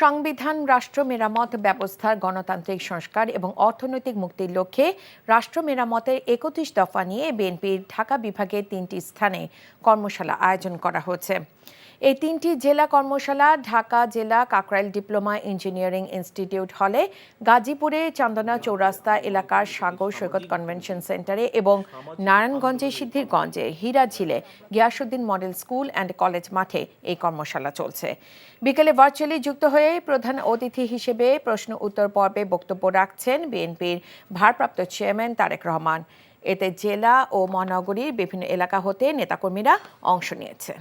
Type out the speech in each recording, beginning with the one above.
সংবিধান রাষ্ট্র মেরামত ব্যবস্থার গণতান্ত্রিক সংস্কার এবং অর্থনৈতিক মুক্তির লক্ষ্যে রাষ্ট্র মেরামতের ৩১ দফা নিয়ে বিএনপির ঢাকা বিভাগের ৩টি স্থানে কর্মশালা আয়োজন করা হয়েছে। এই ৩টি জেলা কর্মশালা ঢাকা জেলা কাকরাইল ডিপ্লোমা ইঞ্জিনিয়ারিং ইনস্টিটিউট হলে, গাজীপুরে চান্দনা চৌরাস্তা এলাকার সাগর সৈকত কনভেনশন সেন্টারে এবং নারায়ণগঞ্জে সিদ্ধিরগঞ্জে হীরাঝিলে Giasuddin model school and college মাঠে এই কর্মশালা চলছে। বিকেলে ভার্চুয়ালি যুক্ত হয়ে প্রধান অতিথি হিসেবে প্রশ্ন উত্তর পর্বে বক্তব্য রাখছেন বিএনপির ভারপ্রাপ্ত চেয়ারম্যান তারেক রহমান। এতে জেলা ও মহানগরীর বিভিন্ন এলাকা হতে নেতাকর্মীরা অংশ নিয়েছে।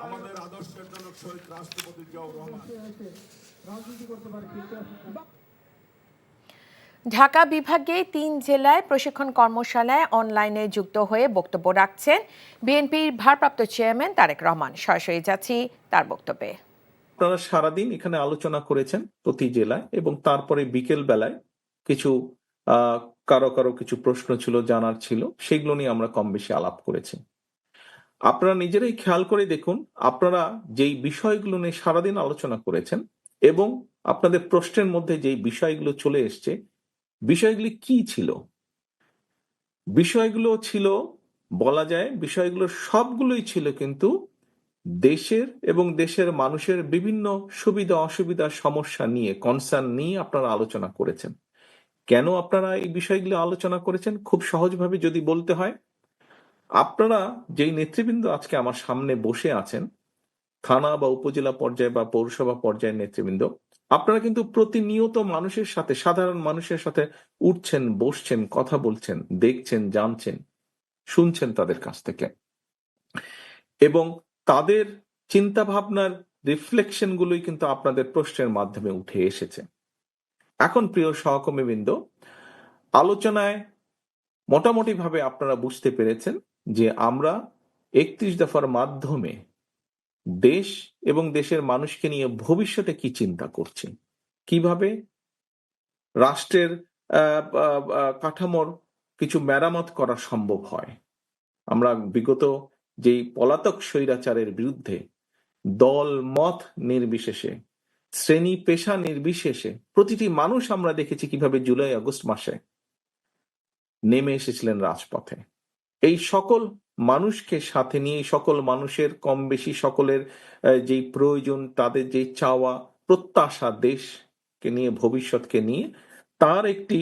আমাদের আদর্শের জনক শহীদ রাষ্ট্রপতি জিয়াউর রহমান। ঢাকা বিভাগে ৩ জেলায় প্রশিক্ষণ কর্মশালায় অনলাইনে যুক্ত হয়ে বক্তব্য রাখছেন বিএনপির ভারপ্রাপ্ত চেয়ারম্যান তারেক রহমান। সরাসরি যাচ্ছি তার বক্তব্যে। আপনারা সারাদিন এখানে আলোচনা করেছেন প্রতি জেলায়, এবং তারপরে বিকেল বেলায় কিছু কারো কিছু প্রশ্ন ছিল, জানার ছিল, সেগুলো নিয়ে আমরা কম বেশি আলাপ করেছি। আপনারা নিজেরাই খেয়াল করে দেখুন, আপনারা যেই বিষয়গুলো নিয়ে সারাদিন আলোচনা করেছেন এবং আপনাদের প্রশ্নের মধ্যে যেই বিষয়গুলো চলে এসছে, বিষয়গুলি কি ছিল? বিষয়গুলো ছিল, বলা যায় বিষয়গুলো সবগুলোই ছিল কিন্তু দেশের এবং দেশের মানুষের বিভিন্ন সুবিধা অসুবিধা সমস্যা নিয়ে, কনসার্ন নিয়ে আপনারা আলোচনা করেছেন। কেন আপনারা এই বিষয়গুলো আলোচনা করেছেন? খুব সহজভাবে যদি বলতে হয়, আপনারা যেই নেতৃবৃন্দ আজকে আমার সামনে বসে আছেন, থানা বা উপজেলা পর্যায়ে বা পৌরসভা পর্যায়ের নেতৃবৃন্দ, আপনারা কিন্তু প্রতিনিয়ত মানুষের সাথে, সাধারণ মানুষের সাথে উঠছেন, বসছেন, কথা বলছেন, দেখছেন, জানছেন, শুনছেন তাদের কাছ থেকে, এবং তাদের চিন্তা ভাবনার রিফ্লেকশন গুলোই কিন্তু আপনাদের প্রশ্নের মাধ্যমে উঠে এসেছে। এখন প্রিয় সহকর্মীবৃন্দ, আলোচনায় মোটামুটি ভাবে আপনারা বুঝতে পেরেছেন যে আমরা ৩১ দফার মাধ্যমে দেশ এবং দেশের মানুষকে নিয়ে ভবিষ্যতে কি চিন্তা করছি, কিভাবে রাষ্ট্রের কাঠামোর কিছু মেরামত করা সম্ভব হয়। আমরা বিগত যেই পলাতক স্বৈরাচারের বিরুদ্ধে দল মত নির্বিশেষে, শ্রেণী পেশা নির্বিশেষে প্রতিটি মানুষ আমরা দেখেছি কিভাবে জুলাই আগস্ট মাসে নেমে এসেছিলেন রাজপথে। এই সকল মানুষকে সাথে নিয়ে, সকল মানুষের কম বেশি সকলের যেই প্রয়োজন, তাদের যে চাওয়া প্রত্যাশা, দেশকে নিয়ে, ভবিষ্যৎকে নিয়ে, তার একটি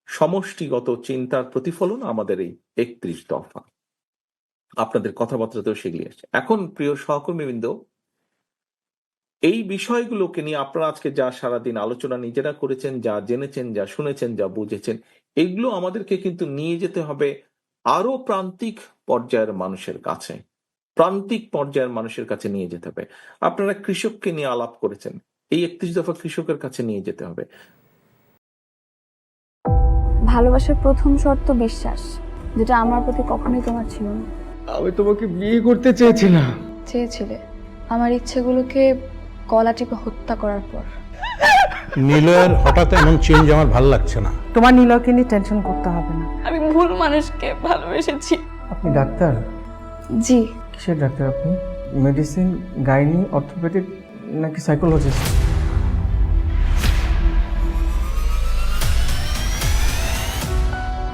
সমষ্টিগত চিন্তার প্রতিফলন আমাদের এই ৩১ দফা। আপনাদের কথাবার্তাতেও সেগুলি আসছে। এখন প্রিয় সহকর্মীবৃন্দ, এই বিষয়গুলোকে নিয়ে আপনারা আজকে যা সারাদিন আলোচনা নিজেরা করেছেন, যা জেনেছেন, যা শুনেছেন, যা বুঝেছেন, এগুলো আমাদেরকে কিন্তু নিয়ে যেতে হবে আরো প্রান্তিক পর্যায়ের মানুষের কাছে, প্রান্তিক পর্যায়ের মানুষের কাছে নিয়ে যেতে হবে। আপনারা কৃষককে নিয়ে আলাপ করেছেন, এই ৩১ দফা কৃষকের কাছে নিয়ে যেতে হবে। ভালোবাসার প্রথম শর্ত বিশ্বাস, যেটা আমার প্রতি কখনোই তোমার ছিল না। আমি তোমাকে বিয়ে করতে চেয়েছিলাম। চেয়েছিলে আমার ইচ্ছেগুলোকে গলা টিপে হত্যা করার পর। নিলয়ের হঠাৎ এমন চেঞ্জ আমার ভালো লাগছে না। তোমার নিলয়কে নিয়ে টেনশন করতে হবে না। আমি ভুল মানুষকে ভালোবেসেছি। আপনি ডাক্তার? জি। কিসের ডাক্তার আপনি? মেডিসিন, গাইনি, অর্থোপেডিক নাকি সাইকোলজিস্ট?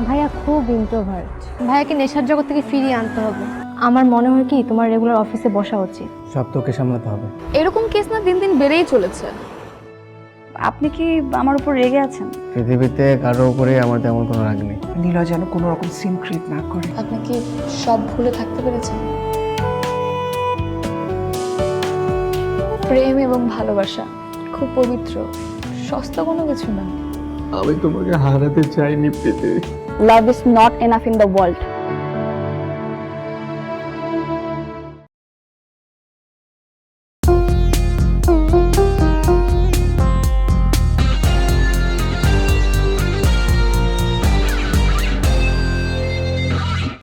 ভাইয়া খুব ইন্ট্রোভার্ট। ভাইয়াকে নেশার জগৎ থেকে ফিরিয়ে আনতে হবে। আমার মনে হয় কি তোমার রেগুলার অফিসে বসা উচিত। সব তোকে সামলাতে হবে। এরকম কেস না দিন দিন বেড়েই চলেছে। আপনি কি আমার উপর রেগে আছেন? পৃথিবীতে কারো উপরে আমার তেমন কোনো রাগ নেই। নিলয় যেন কোনো রকম সিন ক্রিয়েট না করে। আপনি কি সব ভুলে থাকতে পেরেছেন? প্রেম এবং ভালোবাসা খুব পবিত্র, সস্তা কোনো কিছু না। আমি তোমাকে হারাতে চাইনি প্রীতি। Love is not enough in the world.